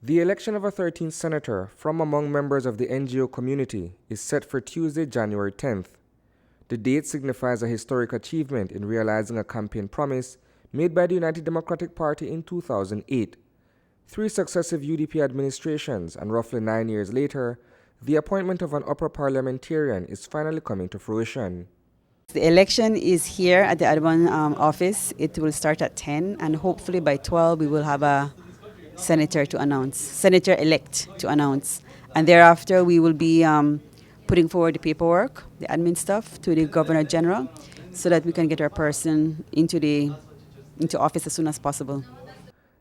The election of a 13th senator from among members of the N.G.O community is set for Tuesday, January 10th. The date signifies a historic achievement in realizing a campaign promise made by the United Democratic Party in 2008. 3 successive UDP administrations and roughly 9 years later, the appointment of an upper parliamentarian is finally coming to fruition. The election is here at the Audubon office. It will start at 10, and hopefully by 12 we will have a senator-elect to announce. And thereafter we will be putting forward the paperwork, the admin stuff, to the Governor General so that we can get our person into office as soon as possible.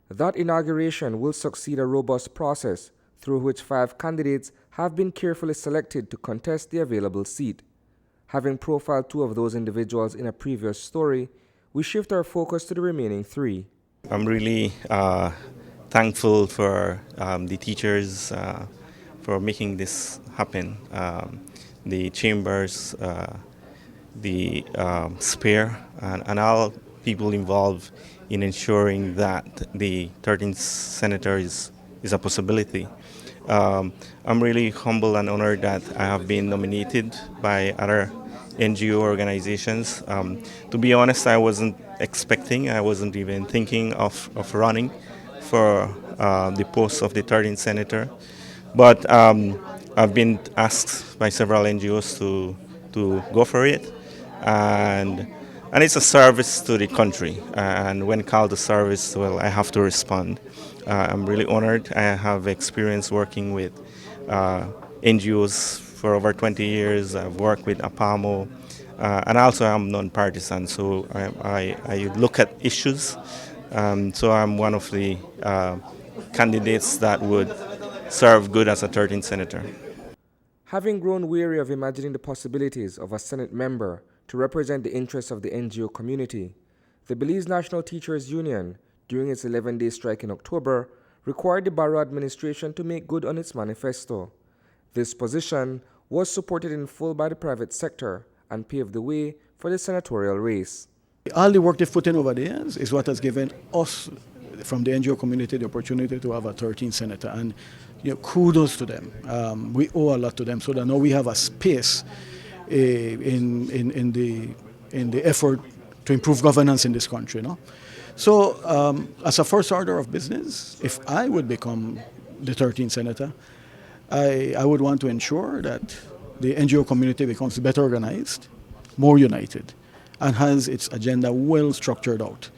That inauguration will succeed a robust process through which 5 candidates have been carefully selected to contest the available seat. Having profiled 2 of those individuals in a previous story, we shift our focus to the remaining 3. I'm really thankful for the teachers for making this happen. The chambers, the SPARE, and all people involved in ensuring that the 13th senator is a possibility. I'm really humble and honored that I have been nominated by other N.G.O organizations. To be honest, I wasn't even thinking of running for the post of the 13th senator. But I've been asked by several N.G.Os to go for it. And it's a service to the country. And when called to service, well, I have to respond. I'm really honored. I have experience working with NGOs for over 20 years. I've worked with APAMO, and also I'm non-partisan, so I look at issues. So I'm one of the candidates that would serve good as a 13th senator. Having grown weary of imagining the possibilities of a Senate member to represent the interests of the N.G.O community, the Belize National Teachers Union, during its 11-day strike in October, required the Barrow administration to make good on its manifesto. This position was supported in full by the private sector and paved the way for the senatorial race. All the work they've put in over the years is what has given us, from the N.G.O community, the opportunity to have a 13th senator. And kudos to them. We owe a lot to them, so that now we have a space in the effort to improve governance in this country. No? So as a first order of business, if I would become the 13th senator, I would want to ensure that the N.G.O community becomes better organized, more united, and has its agenda well structured out.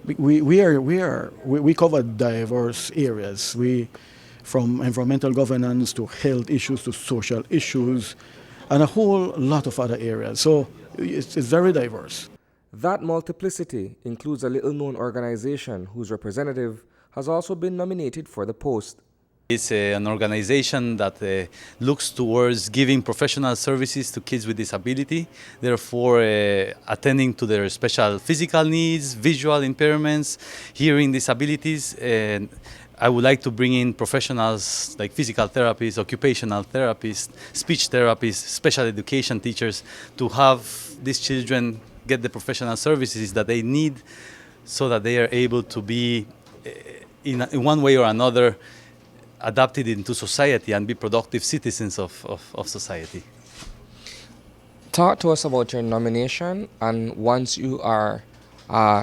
We cover diverse areas. From environmental governance to health issues to social issues, and a whole lot of other areas. So it's very diverse. That multiplicity includes a little-known organization whose representative has also been nominated for the post. It's an organization that looks towards giving professional services to kids with disability, therefore attending to their special physical needs, visual impairments, hearing disabilities. And I would like to bring in professionals like physical therapists, occupational therapists, speech therapists, special education teachers to have these children get the professional services that they need so that they are able to be, in one way or another, adapted into society and be productive citizens of society. Talk to us about your nomination, and once you are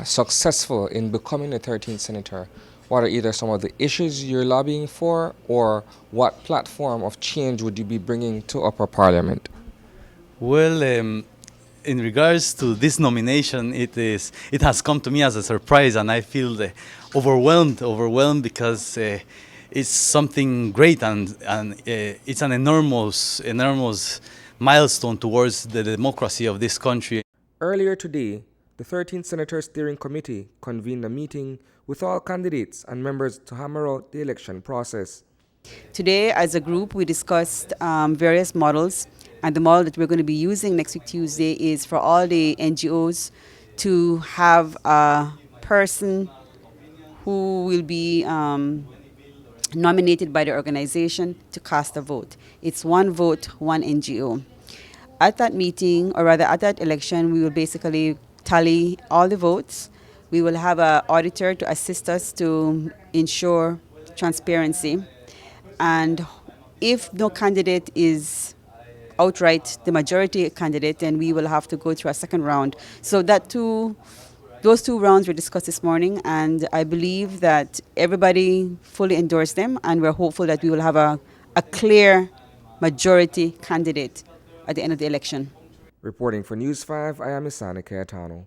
successful in becoming the 13th senator, what are either some of the issues you're lobbying for, or what platform of change would you be bringing to upper parliament? Well, in regards to this nomination, it has come to me as a surprise, and I feel overwhelmed because it's something great, and it's an enormous milestone towards the democracy of this country. Earlier today, the 13th Senator Steering Committee convened a meeting with all candidates and members to hammer out the election process. Today, as a group, we discussed various models, and the model that we're going to be using next week Tuesday is for all the NGOs to have a person who will be nominated by the organization to cast a vote. It's one vote, one NGO. At that meeting, or rather at that election, we will basically tally all the votes. We will have an auditor to assist us to ensure transparency. And if no candidate is outright the majority candidate, then we will have to go through a second round. So those two rounds were discussed this morning, and I believe that everybody fully endorsed them, and we're hopeful that we will have a clear majority candidate at the end of the election. Reporting for News 5, I am Isani Cayetano.